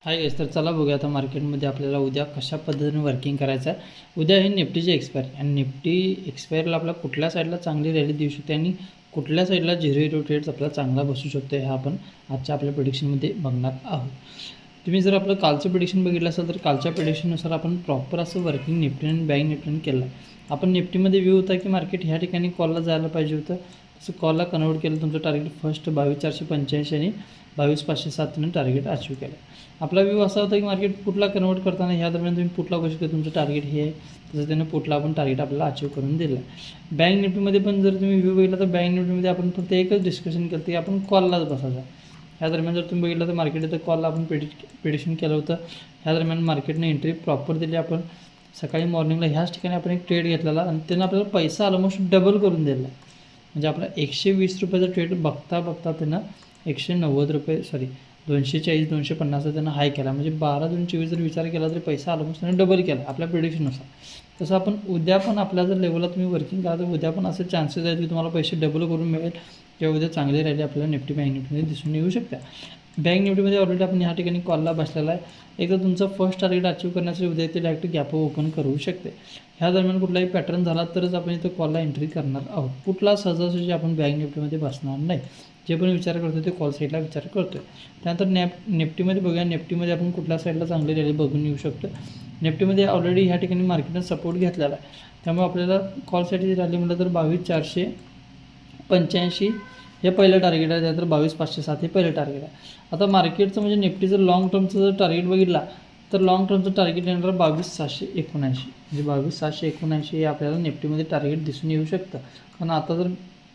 Hi guys, तर चला बघूया आता मार्केटमध्ये आपल्याला उद्या कशा पद्धतीने वर्किंग करायचं आहे। उद्या हे निफ्टीची एक्सपायरी आणि निफ्टी एक्सपायरीला आपला कुठल्या साईडला चांगली रॅली देऊ शकते आणि कुठल्या साईडला 0-0 ट्रेड्स आपल्याला चांगला बसू शकतो हे आपण आजच्या आपल्या प्रेडिक्शनमध्ये बघणार आहोत। तुम्ही जर आपलं कालचं प्रेडिक्शन बघितलं असेल तर कालच्या प्रेडिक्शननुसार आपण प्रॉपर असं वर्किंग निफ्टी आणि बँक निफ्टीने केलं आहे। आपण निफ्टीमध्ये व्यू होता की मार्केट ह्या ठिकाणी कॉलला जायला पाहिजे होतं, तसं कॉलला कन्वर्ट केलं। तुमचं टार्गेट फर्स्ट 22,485 आणि 22,507 टार्गेट अचीव केलं। आपला व्यू असा होता की मार्केट पुटला कन्वर्ट करताना ह्या दरम्यान तुम्ही पुटला बघू शकता, तुमचं टार्गेट हे आहे, तसं त्यानं पुटला आपण टार्गेट आपल्याला अचीव करून दिलं आहे। बँक निफ्टीमध्ये पण जर तुम्ही व्यू बघितला तर बँक निफ्टीमध्ये आपण फक्त एकच डिस्कशन केलं की आपण कॉललाच बसायचं। ह्या दरम्यान जर तुम्ही बघितलं तर मार्केट इथं कॉलला आपण प्रेडिक्शन केलं होतं। ह्या दरम्यान मार्केटने एंट्री प्रॉपर दिली। आपण सकाळी मॉर्निंगला ह्याच ठिकाणी आपण एक ट्रेड घेतलेला आणि त्यानं आपल्याला पैसा ऑलमोस्ट डबल करून दिला। म्हणजे आपला 120 रुपयाचा ट्रेड बघता बघता त्यानं 190 रुपये 240 250 त्यानं हाय केला। म्हणजे 12-24 जर विचार केला तरी पैसा ऑलमोस्ट त्यानं डबल केला आपल्या प्रेडिक्शननुसार। तसं आपण उद्या पण आपल्या जर लेवलला तुम्ही वर्किंग करा तर उद्या पण असे चान्सेस आहेत की तुम्हाला पैसे डबल करून मिळेल किंवा उद्या चांगली रॅली आपल्याला निफ्टी बँक निफ्टीमध्ये दिसून येऊ शकते। बँक निफ्टीमध्ये ऑलरेडी आपण ह्या ठिकाणी कॉलला बसलेला आहे। एकदा तुमचं फर्स्ट टार्गेट अचीव करण्यासाठी उद्या ते डायरेक्ट गॅप ओपन करू शकते। ह्या दरम्यान कुठलाही पॅटर्न झाला तरच आपण इथं कॉलला एंट्री करणार आहोत। कुठला सहजासहजी आपण बँक निफ्टीमध्ये बसणार नाही। जे पण विचार करतो ते कॉल साईडला विचार करतो आहे। त्यानंतर निफ्टीमध्ये बघूया, निफ्टीमध्ये आपण कुठल्या साईडला चांगली रॅली बघून येऊ शकतो। निफ्टीमध्ये ऑलरेडी ह्या ठिकाणी मार्केटने सपोर्ट घेतलेला आहे, त्यामुळे आपल्याला कॉल साईडची रॅली म्हटलं तर 22,485 हे पहिलं टार्गेट आहे, त्यानंतर 22,507 हे पहिलं टार्गेट आहे। आता मार्केटचं म्हणजे निफ्टीचं लॉंग टर्मचं जर टार्गेट बघितला तर लॉंग टर्मचं टार्गेट येणार 22,779 म्हणजे 22,779 हे आपल्याला निफ्टीमध्ये टार्गेट दिसून येऊ शकतं। कारण आता जर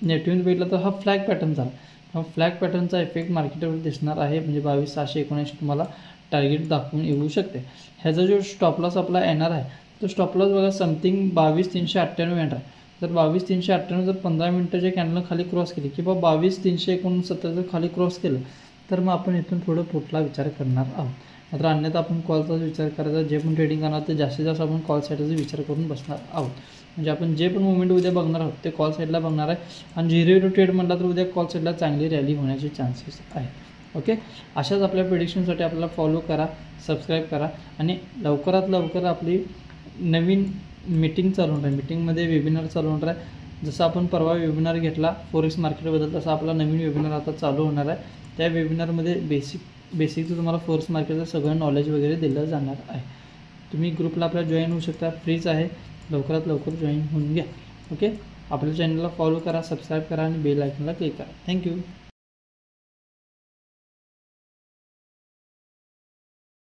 निफ्टीमध्ये बघितलं तर हा फ्लॅग पॅटर्न झाला, मग फ्लॅग पॅटर्नचा इफेक्ट मार्केटवर दिसणार आहे। म्हणजे 22,779 तुम्हाला टार्गेट दाखवून येऊ शकते। ह्याचा जो स्टॉप लॉस आपला येणार आहे तो स्टॉप लॉस बघा समथिंग 22,398 येणार आहे। जर 22,398 जर 15 मिनिटाच्या कॅन्डलनं खाली क्रॉस केली किंवा 22,369 जर खाली क्रॉस केलं तर मग आपण इथून थोडं पुटला विचार करणार आहोत। मात्र अन्यथा आपण कॉलचाच विचार करायचा। जे पण ट्रेडिंग करणार ते जास्तीत जास्त आपण कॉल साईडचा विचार करून बसणार आहोत। म्हणजे आपण जे पण मुवमेंट उद्या बघणार आहोत ते कॉल साईडला बघणार आहे आणि 0-0 ट्रेड म्हटला तर उद्या कॉल साईडला चांगली रॅली होण्याचे चान्सेस आहेत। ओके, अशाच आपल्या प्रेडिक्शनसाठी आपल्याला फॉलो करा, सबस्क्राईब करा आणि लवकरात लवकर आपली नवीन मीटिंग चालू होणार आहे। मीटिंगमध्ये वेबिनार चालू होणार आहे। जसं आपण परवा वेबिनार घेतला फॉरेक्स मार्केटबद्दल, तसा आपला नवीन वेबिनार आता चालू होणार आहे। त्या वेबिनारमध्ये बेसिकचं तुम्हाला फॉरेक्स मार्केटचं सगळं नॉलेज वगैरे दिलं जाणार आहे। तुम्ही ग्रुपला आपल्या जॉईन होऊ शकता, फ्रीच आहे, लवकरात लवकर जॉईन होऊन घ्या। ओके, आपल्या चॅनलला फॉलो करा, सबस्क्राईब करा आणि बेल आयकॉनला क्लिक करा। थँक्यू।